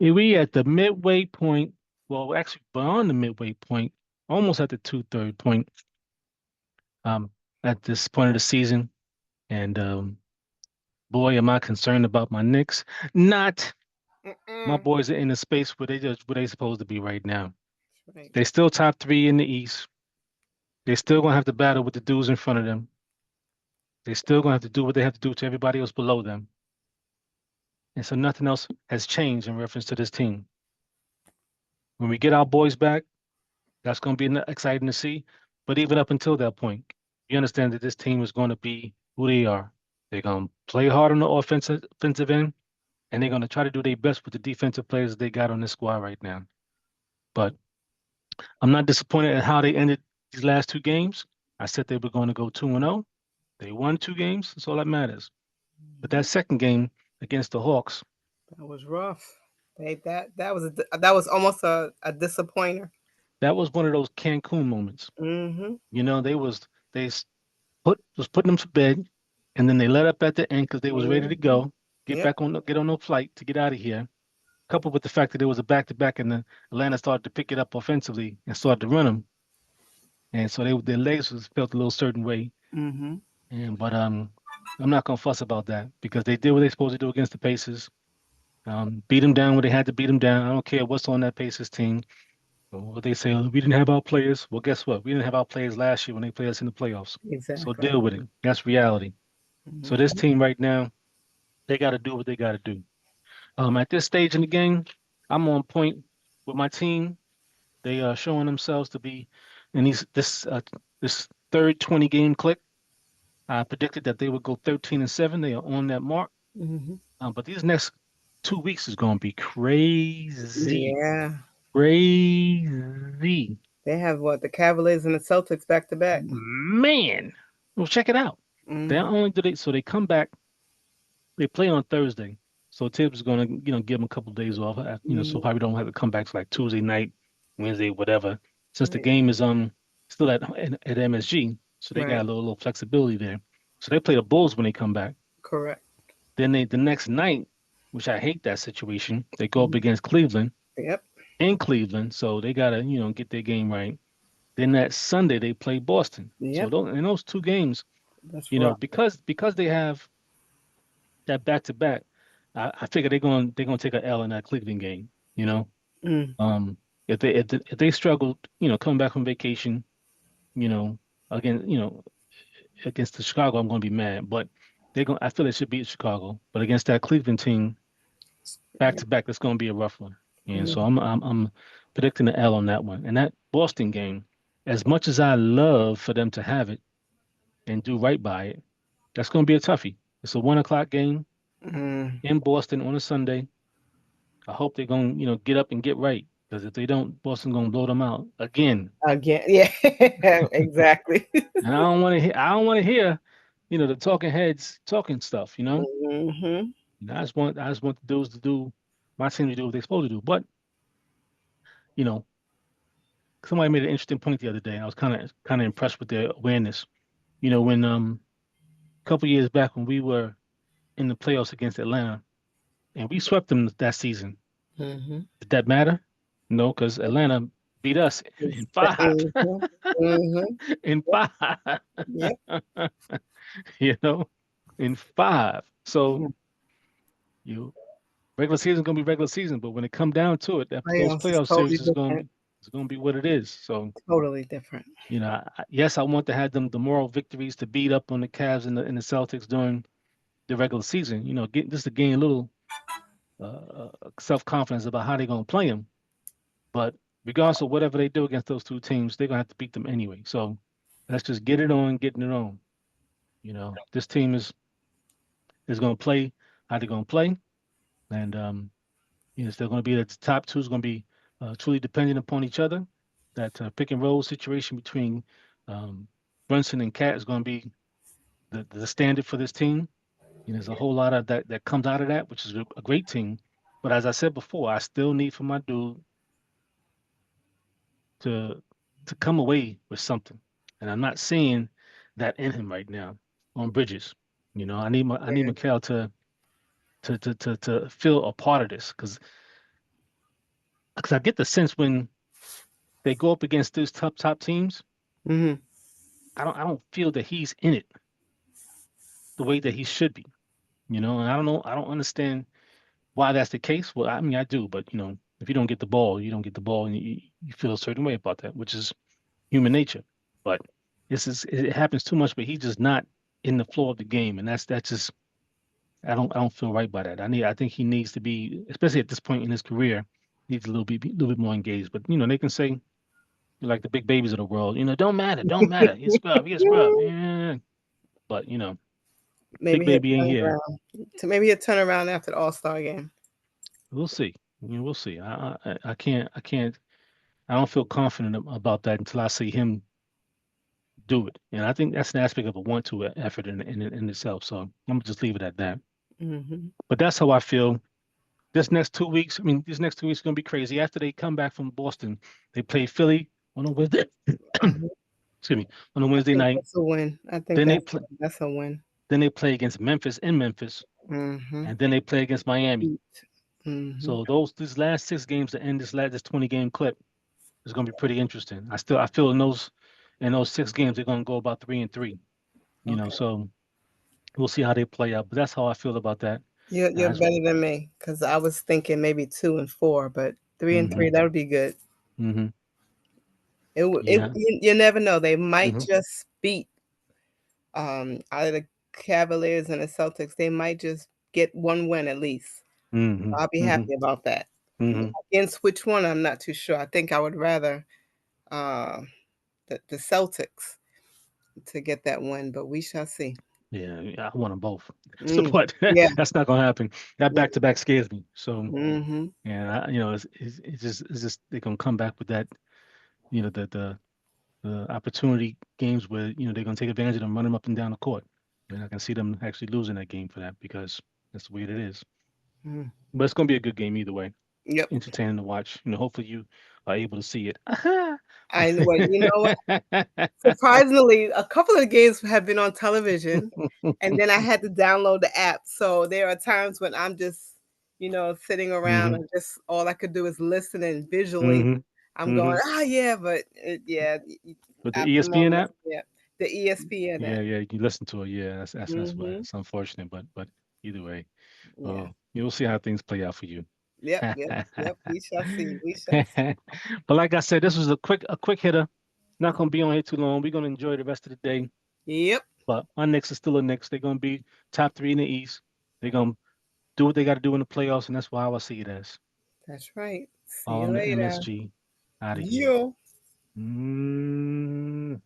Okay. We at the midway point, well, actually beyond the midway point, almost at the two-third point, um, at this point of the season. And boy, am I concerned about my Knicks. Not. My Mm-mm. boys are in a space where they supposed to be right now. Right. They still top three in the East. They still gonna have to battle with the dudes in front of them. They still gonna have to do what they have to do to everybody else below them. And so nothing else has changed in reference to this team. When we get our boys back, that's gonna be exciting to see. But even up until that point, you understand that this team is going to be who they are. They're gonna play hard on the offensive end, and they're gonna try to do their best with the defensive players they got on this squad right now. But I'm not disappointed at how they ended these last two games. I said they were going to go 2-0. They won two games. That's all that matters. But that Mhm. second game against the Hawks, That was rough. That was almost a disappointer. that was one of those Cancun moments. Mm-hmm. You know, they was putting them to bed, and then they let up at the end because they was ready to Mm-hmm. go, Yep. get on no flight to get out of here. Coupled with the fact that there was a back to back, and then Atlanta started to pick it up offensively and started to run them, and so their legs was felt a little certain way. Mm-hmm. And but I'm not gonna fuss about that because they did what they supposed to do against the Pacers. Beat them down where they had to beat them down. I don't care what's on that Pacers team. Or what they say, "Oh, we didn't have our players." Well, guess what? We didn't have our players last year when they played us in the playoffs. So Exactly. deal with it. That's reality. So this Mm-hmm. team right now, they got to do what they got to do. At this stage in the game, I'm on point with my team. They are showing themselves to be in this third 20 game click. I predicted that they would go 13-7. They are on that mark. Mm-hmm. But these next 2 weeks is going to be crazy, Yeah. crazy, They have what, the Cavaliers and the Celtics back to back. man. Well, check it out. They Mm-hmm. not only do they so they come back, they play on Thursday. So Tibbs is going to give them a couple of days off. So Mm-hmm. probably don't have to come back to like Tuesday night, Wednesday, whatever. Since the Right. game is still at MSG, so they got Right. a little flexibility there. So they play the Bulls when they come back. Correct. Then the next night, which I hate that situation, they go up Mhm. against Cleveland Yep. in Cleveland, so they gotta get their game right. Then that Sunday they play Boston. So Yep. in those two games, That's rough. because they have that back to back, I figure they're gonna take a L in that Cleveland game. You know, Mm. um, if they struggle, coming back from vacation, you know, again, against the Chicago, I'm gonna be mad. But I feel they should beat Chicago. But against that Cleveland team, back Yeah. to back, that's going to be a rough one. And so Mm. I'm predicting the L on that one. And that Boston game, as much as I love for them to have it and do right by it, that's going to be a toughie. It's a 1 o'clock game Mm. in Boston on a Sunday. I hope they're going to get up and get right because if they don't, Boston going to blow them out again. Again. Yeah. Exactly. And I don't want to hear the talking heads talking stuff. Mm-hmm. I just want the dudes to do my team to do what they're supposed to do. But you know somebody made an interesting point the other day. I was kind of impressed with their awareness. When a couple years back when we were in the playoffs against Atlanta and we swept them that season, Mm-hmm. did that matter? No, because Atlanta beat us in five. Mm-hmm. Mm-hmm. In Yep. five. Yep. you know, in five. So Mm. you regular season gonna be regular season, but when it come down to it, those Playoffs is playoff totally series is different. gonna be what it is. So Totally different. yes, I want to have them the moral victories to beat up on the Cavs and the Celtics during the regular season. Get just to gain a little self confidence about how they're gonna play them. But regardless of whatever they do against those two teams, they're gonna have to beat them anyway. So let's just get it on, getting it on. This team is gonna play how they're gonna play, and it's still gonna be the top two is gonna be truly dependent upon each other. That pick and roll situation between um, Brunson and Cat is gonna be the standard for this team. There's a whole lot of that comes out of that, which is a great team. But as I said before, I still need for my dude to come away with something, and I'm not seeing that in him right now on Bridges. I need Yeah. Mikal to feel a part of this because I get the sense when they go up against these top teams, Hmm. I don't feel that he's in it the way that he should be. And I don't know, I don't understand why that's the case. Well, I mean, I do, but if you don't get the ball, you don't get the ball, and you feel a certain way about that, which is human nature. But it happens too much, but he's just not in the flow of the game, and that's just I don't feel right by that. I think he needs to be, especially at this point in his career, needs a little bit more engaged. But they can say you're like the big babies of the world, don't matter. He's scrub. Yeah. But big Maybe he'll baby ain't turn here. around. Maybe he'll turn around after the All Star game. We'll see. We'll see. I can't. I don't feel confident about that until I see him do it. And I think that's an aspect of a want-to effort in itself. So I'm gonna just leave it at that. Hmm. But that's how I feel. This next 2 weeks, I mean, these next 2 weeks are gonna be crazy. After they come back from Boston, they play Philly on a Wednesday. Excuse me, on a I Wednesday think night. that's a win. I think Then they play. that's a win. Then they play against Memphis in Memphis, Hmm. and then they play against Miami. Hmm. So these last 6 games to end this 20 game clip is gonna be pretty interesting. I feel in those 6 games they're gonna go about 3-3. Okay. So we'll see how they play out. But that's how I feel about that. You're As better than me because I was thinking maybe 2-4, but 3-3 hmm that would be good. hmm Yeah. You never know. They might hmm just beat out of the Cavaliers and the Celtics. They might just get one win at least. hmm I'll be hmm happy about that. hmm Against which one, I'm not too sure. I think I would rather uh, the Celtics to get that win, but we shall see. Yeah, I want them both. So, Mm, but yeah. that's not gonna happen. That Yeah. back to back scares me. So, Hmm. yeah, it's just they're gonna come back with that. The opportunity games where they're gonna take advantage of them, run them up and down the court. And I can see them actually losing that game for that because that's the way it is. Mm. But it's gonna be a good game either way. Yep. Entertaining to watch. Hopefully you are able to see it. Well, you know what? Surprisingly, a couple of games have been on television, and then I had to download the app. So there are times when I'm just, sitting around hmm and just all I could do is listen and visually. hmm I'm going, hmm yeah, but yeah, With the at the ESPN moment, app. yeah, the ESPN Yeah, app. yeah, you can listen to it. Yeah, that's why Hmm. it's unfortunate, but either way, Yeah. you'll see how things play out for you. Yep. Yep. Yep. We shall see. We shall see. But like I said, this was a quick hitter. Not gonna be on here too long. We're gonna enjoy the rest of the day. Yep. But our Knicks are still a Knicks. They're gonna be top three in the East. They're gonna do what they got to do in the playoffs, and that's why I see it as That's right. See all you on the later. MSG out of here. You. Mm.